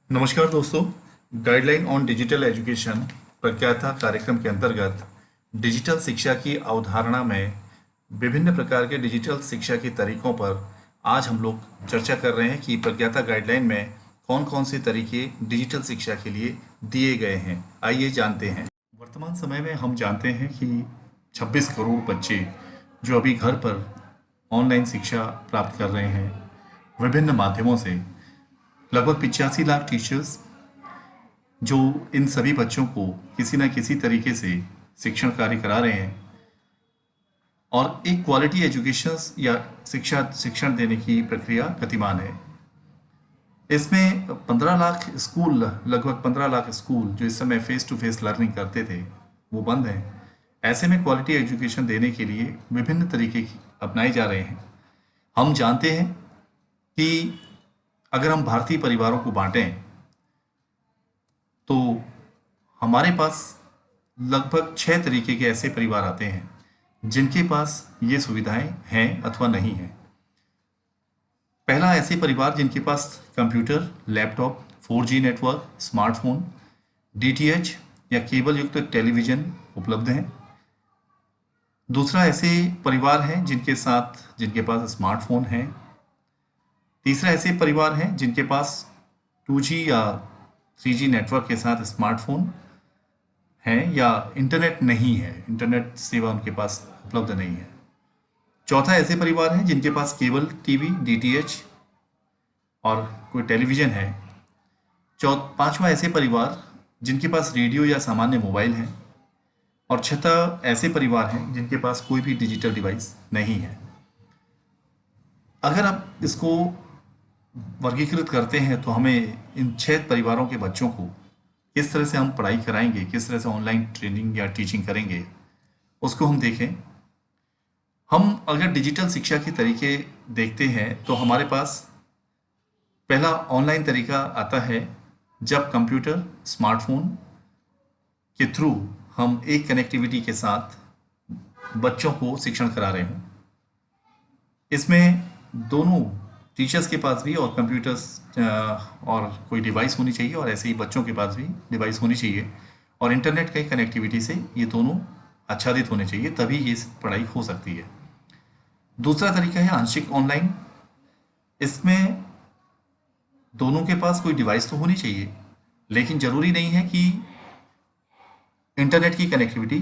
नमस्कार दोस्तों। Guideline on digital education Pragyata कार्यक्रम के अंतर्गत डिजिटल शिक्षा की अवधारणा में विभिन्न प्रकार के डिजिटल शिक्षा के तरीकों पर आज हम लोग चर्चा कर रहे हैं कि प्रज्ञाता गाइडलाइन में कौन कौन से तरीके डिजिटल शिक्षा के लिए दिए गए हैं। आइए जानते हैं। वर्तमान समय में हम जानते हैं कि 26 करोड़ बच्चे जो अभी घर पर ऑनलाइन शिक्षा प्राप्त कर रहे हैं विभिन्न माध्यमों से, लगभग 85 लाख टीचर्स जो इन सभी बच्चों को किसी न किसी तरीके से शिक्षण कार्य करा रहे हैं और एक क्वालिटी एजुकेशन या शिक्षण देने की प्रक्रिया गतिमान है। इसमें 15 लाख स्कूल, लगभग 15 लाख स्कूल जो इस समय फेस टू फेस लर्निंग करते थे वो बंद हैं। ऐसे में क्वालिटी एजुकेशन देने के लिए विभिन्न तरीके अपनाए जा रहे हैं। हम जानते हैं कि अगर हम भारतीय परिवारों को बांटें तो हमारे पास लगभग 6 तरीके के ऐसे परिवार आते हैं जिनके पास ये सुविधाएं हैं अथवा नहीं हैं। पहला, ऐसे परिवार जिनके पास computer, laptop, 4G network, smartphone, DTH या केबल युक्त टेलीविज़न उपलब्ध हैं। दूसरा, ऐसे परिवार हैं जिनके पास स्मार्टफोन हैं। तीसरा, ऐसे परिवार हैं जिनके पास 2G या 3G नेटवर्क के साथ स्मार्टफोन है या इंटरनेट नहीं है, इंटरनेट सेवा उनके पास उपलब्ध नहीं है। चौथा, ऐसे परिवार हैं जिनके पास केबल टीवी, DTH और कोई टेलीविज़न है। पांचवा, ऐसे परिवार जिनके पास रेडियो या सामान्य मोबाइल है। और छठा, ऐसे परिवार हैं जिनके पास कोई भी डिजिटल डिवाइस नहीं है। अगर आप इसको वर्गीकृत करते हैं तो हमें इन 6 परिवारों के बच्चों को किस तरह से हम पढ़ाई कराएंगे, किस तरह से ऑनलाइन ट्रेनिंग या टीचिंग करेंगे, उसको हम देखें। हम अगर डिजिटल शिक्षा के तरीके देखते हैं तो हमारे पास पहला ऑनलाइन तरीका आता है जब कंप्यूटर, स्मार्टफोन के थ्रू हम एक कनेक्टिविटी के साथ बच्चों को शिक्षण करा रहे हों। इसमें दोनों टीचर्स के पास भी और कंप्यूटर्स और कोई डिवाइस होनी चाहिए और ऐसे ही बच्चों के पास भी डिवाइस होनी चाहिए और इंटरनेट की कनेक्टिविटी से ये दोनों आच्छादित होने चाहिए, तभी ये पढ़ाई हो सकती है। दूसरा तरीका है आंशिक ऑनलाइन। इसमें दोनों के पास कोई डिवाइस तो होनी चाहिए, लेकिन ज़रूरी नहीं है कि इंटरनेट की कनेक्टिविटी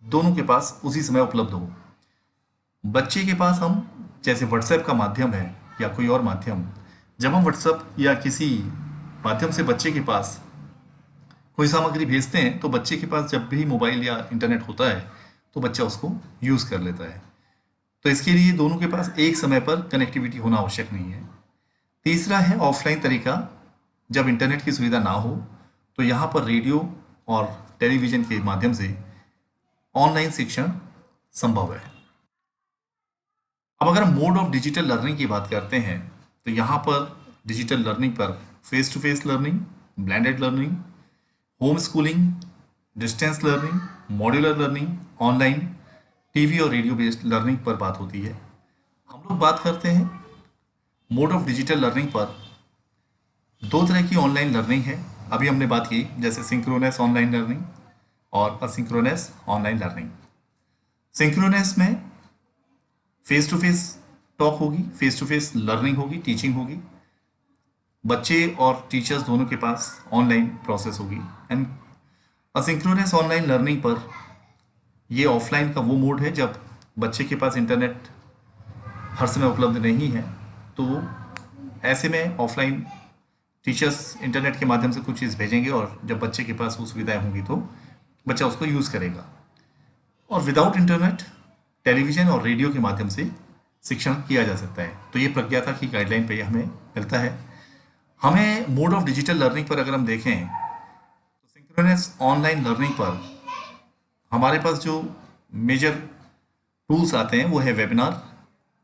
दोनों के पास उसी समय उपलब्ध हो। बच्चे के पास हम जैसे व्हाट्सएप का माध्यम है या कोई और माध्यम, जब हम व्हाट्सएप या किसी माध्यम से बच्चे के पास कोई सामग्री भेजते हैं तो बच्चे के पास जब भी मोबाइल या इंटरनेट होता है तो बच्चा उसको यूज़ कर लेता है। तो इसके लिए दोनों के पास एक समय पर कनेक्टिविटी होना आवश्यक नहीं है। तीसरा है ऑफलाइन तरीका। जब इंटरनेट की सुविधा ना हो तो यहाँ पर रेडियो और टेलीविज़न के माध्यम से ऑनलाइन शिक्षण संभव है। अब अगर हम मोड ऑफ डिजिटल लर्निंग की बात करते हैं तो यहाँ पर डिजिटल लर्निंग पर face to face learning, blended learning, home schooling, distance learning, modular learning, online, TV और रेडियो बेस्ड लर्निंग पर बात होती है। हम लोग बात करते हैं मोड ऑफ डिजिटल लर्निंग पर। 2 तरह की ऑनलाइन लर्निंग है, अभी हमने बात की, जैसे सिंक्रोनस ऑनलाइन लर्निंग और असिंक्रोनस ऑनलाइन लर्निंग। सिंक्रोनस में फेस टू फेस टॉक होगी, फेस टू फेस लर्निंग होगी, टीचिंग होगी। बच्चे और टीचर्स दोनों के पास ऑनलाइन प्रोसेस होगी। एंड असिंक्रोनस ऑनलाइन लर्निंग पर ये ऑफलाइन का वो मोड है जब बच्चे के पास इंटरनेट हर समय उपलब्ध नहीं है, तो ऐसे में ऑफलाइन टीचर्स इंटरनेट के माध्यम से कुछ चीज़ भेजेंगे और जब बच्चे के पास वो सुविधाएं होंगी तो बच्चा उसको यूज़ करेगा। और विदाउट इंटरनेट टेलीविज़न और रेडियो के माध्यम से शिक्षण किया जा सकता है। तो ये प्रज्ञाता की गाइडलाइन पे हमें मिलता है। हमें मोड ऑफ डिजिटल लर्निंग पर अगर हम देखें तो सिंक्रोनस ऑनलाइन लर्निंग पर हमारे पास जो मेजर टूल्स आते हैं वो है वेबिनार,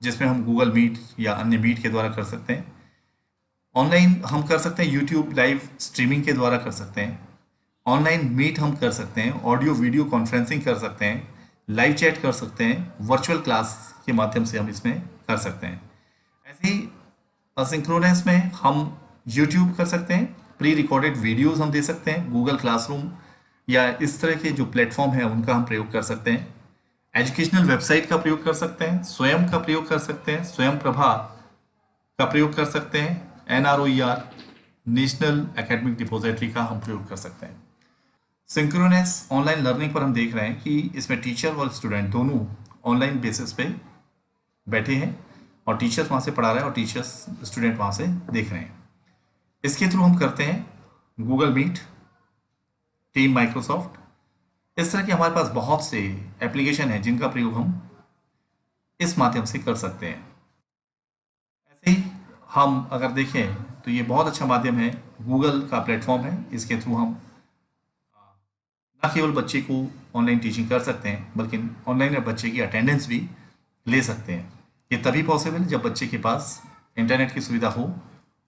जिसमें हम गूगल मीट या अन्य मीट के द्वारा कर सकते हैं। ऑनलाइन हम कर सकते हैं यूट्यूब लाइव स्ट्रीमिंग के द्वारा कर सकते हैं। ऑनलाइन मीट हम कर सकते हैं, ऑडियो वीडियो कॉन्फ्रेंसिंग कर सकते हैं, लाइव चैट कर सकते हैं, वर्चुअल क्लास के माध्यम से हम इसमें कर सकते हैं। ऐसे ही असिंक्रोनस में हम यूट्यूब कर सकते हैं, प्री रिकॉर्डेड वीडियोस हम दे सकते हैं, गूगल क्लासरूम या इस तरह के जो प्लेटफॉर्म है उनका हम प्रयोग कर सकते हैं। एजुकेशनल वेबसाइट का प्रयोग कर सकते हैं, स्वयं का प्रयोग कर सकते हैं, स्वयं प्रभा का प्रयोग कर सकते हैं, NROER नेशनल एकेडमिक डिपोजिटरी का हम प्रयोग कर सकते हैं। सिंक्रोनस ऑनलाइन लर्निंग पर हम देख रहे हैं कि इसमें टीचर और स्टूडेंट दोनों ऑनलाइन बेसिस पे बैठे हैं और टीचर्स वहाँ से पढ़ा रहे हैं और टीचर्स स्टूडेंट वहाँ से देख रहे हैं। इसके थ्रू हम करते हैं गूगल मीट, टीम माइक्रोसॉफ्ट, इस तरह के हमारे पास बहुत से एप्लीकेशन हैं जिनका प्रयोग हम इस माध्यम से कर सकते हैं। ऐसे ही हम अगर देखें तो ये बहुत अच्छा माध्यम है, गूगल का प्लेटफॉर्म है। इसके थ्रू हम न केवल बच्चे को ऑनलाइन टीचिंग कर सकते हैं बल्कि ऑनलाइन बच्चे की अटेंडेंस भी ले सकते हैं। ये तभी पॉसिबल जब बच्चे के पास इंटरनेट की सुविधा हो।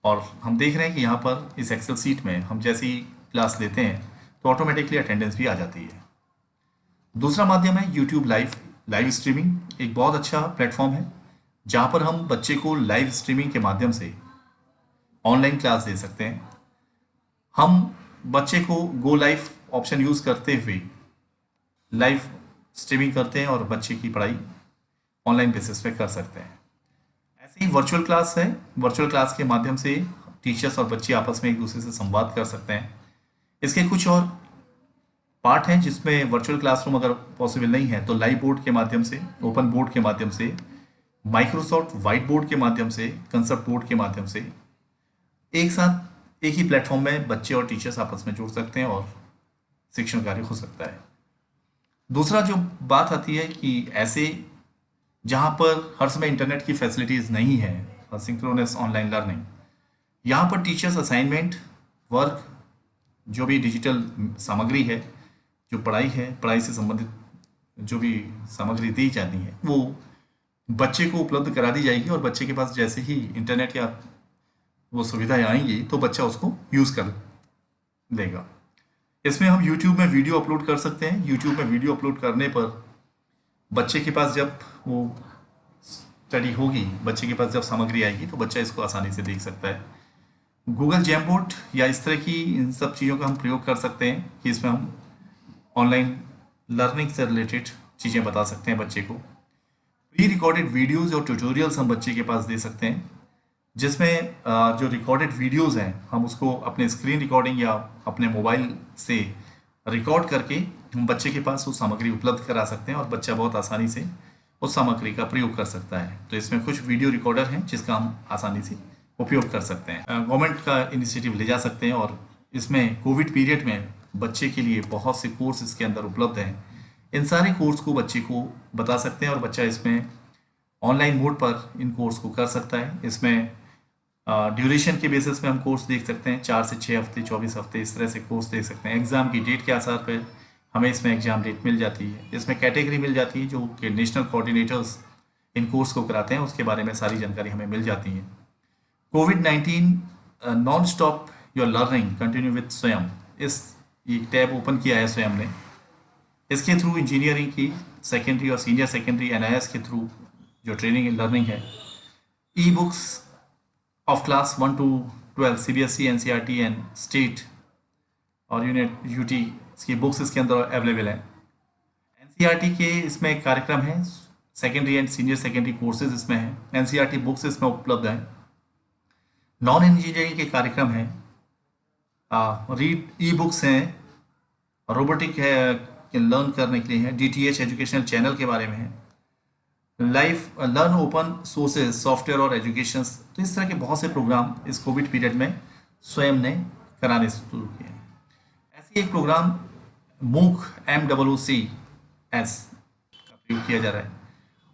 और हम देख रहे हैं कि यहाँ पर इस एक्सेल सीट में हम जैसे ही क्लास लेते हैं तो ऑटोमेटिकली अटेंडेंस भी आ जाती है। दूसरा माध्यम है यूट्यूब लाइव स्ट्रीमिंग, एक बहुत अच्छा प्लेटफॉर्म है जहाँ पर हम बच्चे को लाइव स्ट्रीमिंग के माध्यम से ऑनलाइन क्लास दे सकते हैं। हम बच्चे को गो लाइव ऑप्शन यूज़ करते हुए लाइव स्ट्रीमिंग करते हैं और बच्चे की पढ़ाई ऑनलाइन बेसिस पे कर सकते हैं। ऐसे ही वर्चुअल क्लास है, वर्चुअल क्लास के माध्यम से टीचर्स और बच्चे आपस में एक दूसरे से संवाद कर सकते हैं। इसके कुछ और पार्ट हैं जिसमें वर्चुअल क्लासरूम अगर पॉसिबल नहीं है तो लाइव बोर्ड के माध्यम से, ओपन बोर्ड के माध्यम से, माइक्रोसॉफ्ट वाइट बोर्ड के माध्यम से, कंसेप्ट बोर्ड के माध्यम से एक साथ एक ही प्लेटफॉर्म में बच्चे और टीचर्स आपस में जुड़ सकते हैं और शिक्षण कार्य हो सकता है। दूसरा जो बात आती है कि ऐसे जहाँ पर हर समय इंटरनेट की फैसिलिटीज़ नहीं है, सिंक्रोनस ऑनलाइन लर्निंग, यहाँ पर टीचर्स असाइनमेंट, वर्क, जो भी डिजिटल सामग्री है, जो पढ़ाई है, पढ़ाई से संबंधित जो भी सामग्री दी जाती है वो बच्चे को उपलब्ध करा दी जाएगी और बच्चे के पास जैसे ही इंटरनेट या वो सुविधाएं आएंगी तो बच्चा उसको यूज़ कर लेगा। इसमें हम YouTube में वीडियो अपलोड कर सकते हैं। YouTube में वीडियो अपलोड करने पर बच्चे के पास जब वो स्टडी होगी, बच्चे के पास जब सामग्री आएगी तो बच्चा इसको आसानी से देख सकता है। गूगल जैमबोर्ड या इस तरह की इन सब चीज़ों का हम प्रयोग कर सकते हैं कि इसमें हम ऑनलाइन लर्निंग से रिलेटेड चीज़ें बता सकते हैं बच्चे को। प्री रिकॉर्डेड वीडियोज़ और ट्यूटोरियल्स हम बच्चे के पास दे सकते हैं, जिसमें जो रिकॉर्डेड वीडियोज़ हैं हम उसको अपने स्क्रीन रिकॉर्डिंग या अपने मोबाइल से रिकॉर्ड करके हम बच्चे के पास वो सामग्री उपलब्ध करा सकते हैं और बच्चा बहुत आसानी से उस सामग्री का प्रयोग कर सकता है। तो इसमें कुछ वीडियो रिकॉर्डर हैं जिसका हम आसानी से उपयोग कर सकते हैं। गवर्नमेंट का इनिशिएटिव ले जा सकते हैं और इसमें कोविड पीरियड में बच्चे के लिए बहुत से कोर्स इसके अंदर उपलब्ध हैं। इन सारे कोर्स को बच्चे को बता सकते हैं और बच्चा इसमें ऑनलाइन मोड पर इन कोर्स को कर सकता है। इसमें ड्यूरेशन के बेसिस पे हम कोर्स देख सकते हैं, 4 से 6 हफ्ते, 24 हफ्ते, इस तरह से कोर्स देख सकते हैं। एग्ज़ाम की डेट के आधार पर हमें इसमें एग्ज़ाम डेट मिल जाती है। इसमें कैटेगरी मिल जाती है जो कि नेशनल कोऑर्डिनेटर्स इन कोर्स को कराते हैं, उसके बारे में सारी जानकारी हमें मिल जाती है। कोविड-19 non stop your learning continue with Swayam, इस ये टैब ओपन किया है स्वयं ने। इसके थ्रू इंजीनियरिंग की सेकेंडरी और सीनियर सेकेंडरी NIS के थ्रू जो ट्रेनिंग एंड लर्निंग है, e books of class 1 to 12 CBSE, NCERT and state और UT इसकी बुक्स इसके अंदर अवेलेबल है। NCERT के इसमें एक कार्यक्रम है, secondary and senior secondary courses इसमें हैं। NCERT बुक्स इसमें उपलब्ध हैं। नॉन इंजीनियरिंग के कार्यक्रम हैं, रीड ई बुक्स हैं, रोबोटिक है लर्न करने के लिए है, DTH एजुकेशनल चैनल के बारे में है, life learn open sources software और एजुकेशन। तो इस तरह के बहुत से प्रोग्राम इस कोविड पीरियड में स्वयं ने कराने शुरू किए हैं। ऐसे एक प्रोग्राम MOOC MOOCs का प्रयोग किया जा रहा है।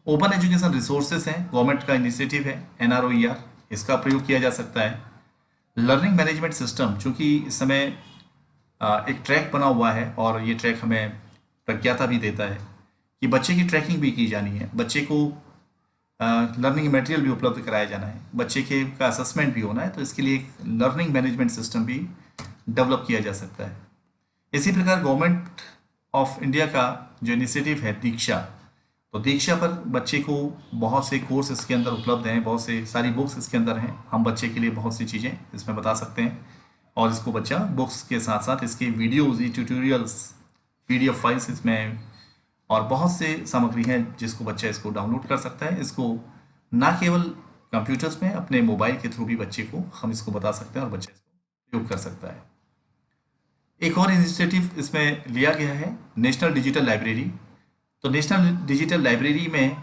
ओपन एजुकेशन रिसोर्सेज हैं, गवर्नमेंट का इनिशिएटिव है, NROER, इसका प्रयोग किया जा सकता है। लर्निंग मैनेजमेंट सिस्टम, चूँकि इस समय एक ट्रैक बना हुआ है और ये ट्रैक हमें प्रज्ञाता भी देता है कि बच्चे की ट्रैकिंग भी की जानी है, बच्चे को लर्निंग मटेरियल भी उपलब्ध कराया जाना है, बच्चे के का असेसमेंट भी होना है। तो इसके लिए एक लर्निंग मैनेजमेंट सिस्टम भी डेवलप किया जा सकता है। इसी प्रकार गवर्नमेंट ऑफ इंडिया का जो इनिशिएटिव है दीक्षा, तो दीक्षा पर बच्चे को बहुत से कोर्स इसके अंदर उपलब्ध हैं, बहुत से सारी बुक्स इसके अंदर हैं। हम बच्चे के लिए बहुत सी चीज़ें इसमें बता सकते हैं और इसको बच्चा बुक्स के साथ साथ इसके वीडियोज़, ट्यूटोरियल्स, PDF फाइल्स इसमें और बहुत से सामग्री हैं जिसको बच्चा इसको डाउनलोड कर सकता है। इसको ना केवल कंप्यूटर्स में, अपने मोबाइल के थ्रू भी बच्चे को हम इसको बता सकते हैं और बच्चा इसको प्रयोग कर सकता है। एक और इनिशिएटिव इसमें लिया गया है, नेशनल डिजिटल लाइब्रेरी। तो नेशनल डिजिटल लाइब्रेरी में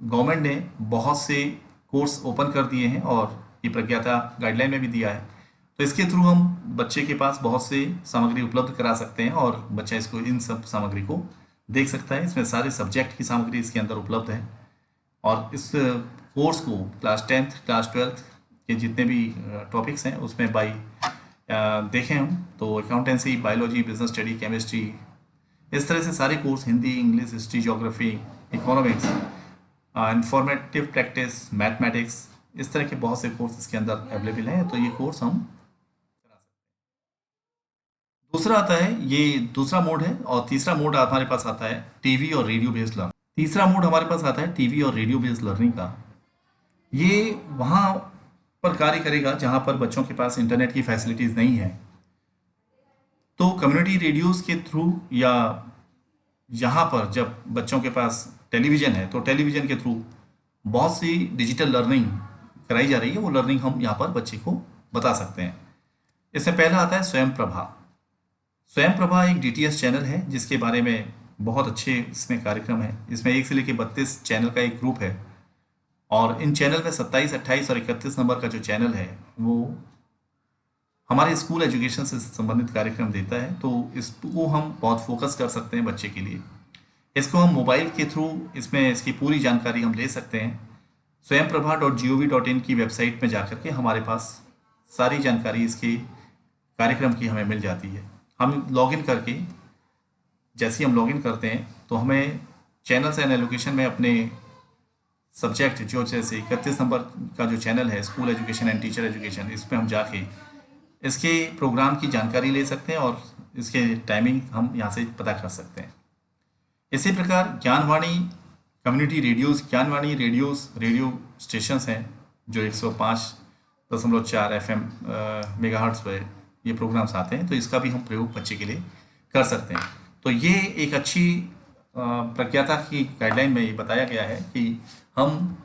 गवर्नमेंट ने बहुत से कोर्स ओपन कर दिए हैं और ये प्रज्ञाता गाइडलाइन में भी दिया है। तो इसके थ्रू हम बच्चे के पास बहुत से सामग्री उपलब्ध करा सकते हैं और बच्चा इसको इन सब सामग्री को देख सकता है। इसमें सारे सब्जेक्ट की सामग्री इसके अंदर उपलब्ध है और इस कोर्स को क्लास 10th, क्लास 12th के जितने भी टॉपिक्स हैं उसमें देखें हम तो accountancy, biology, business study, chemistry, इस तरह से सारे course, Hindi, English, history, geography, economics, informative practice, mathematics, इस तरह के बहुत से कोर्स इसके अंदर अवेलेबल हैं। तो ये कोर्स हम करा सकते हैं। दूसरा आता है, ये दूसरा मोड है और तीसरा मोड हमारे पास आता है टीवी और रेडियो बेस्ड लर्निंग। तीसरा मोड हमारे पास आता है टीवी और रेडियो बेस्ड लर्निंग का। ये वहाँ पर कार्य करेगा जहाँ पर बच्चों के पास इंटरनेट की फैसिलिटीज़ नहीं है। तो कम्युनिटी रेडियोज़ के थ्रू या यहाँ पर जब बच्चों के पास टेलीविज़न है तो टेलीविज़न के थ्रू बहुत सी डिजिटल लर्निंग कराई जा रही है। वो लर्निंग हम यहाँ पर बच्चे को बता सकते हैं। इसमें पहला आता है स्वयं प्रभा। स्वयं प्रभा एक DTS चैनल है जिसके बारे में बहुत अच्छे इसमें कार्यक्रम है। इसमें 1 से लेकर 32 चैनल का एक ग्रुप है और इन चैनल में 27, 28 और 31 नंबर का जो चैनल है वो हमारे स्कूल एजुकेशन से संबंधित कार्यक्रम देता है। तो इसको हम बहुत फोकस कर सकते हैं बच्चे के लिए। इसको हम मोबाइल के थ्रू इसमें इसकी पूरी जानकारी हम ले सकते हैं। swayamprabha.gov.in की वेबसाइट में जाकर के हमारे पास सारी जानकारी इसके कार्यक्रम की हमें मिल जाती है। हम लॉगिन करके, जैसे ही हम लॉगिन करते हैं तो हमें चैनल्स एंड एलोकेशन में अपने सब्जेक्ट जो जैसे 31 नंबर का जो चैनल है school education and teacher education, इस पर हम जाके इसके प्रोग्राम की जानकारी ले सकते हैं और इसके टाइमिंग हम यहाँ से पता कर सकते हैं। इसी प्रकार Gyanvani community radios, Gyanvani radio stations हैं जो 105.4 FM मेगाहर्ट्ज़ पर ये प्रोग्राम्स आते हैं। तो इसका भी हम प्रयोग बच्चे के लिए कर सकते हैं। तो ये एक अच्छी प्रज्ञाता की गाइडलाइन में ये बताया गया है कि हम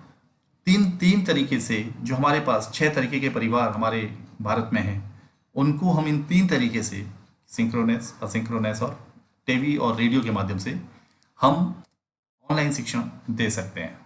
तीन तरीके से, जो हमारे पास 6 तरीके के परिवार हमारे भारत में हैं, उनको हम इन 3 तरीके से, सिंक्रोनस, असिंक्रोनस और टीवी और रेडियो के माध्यम से हम ऑनलाइन शिक्षण दे सकते हैं।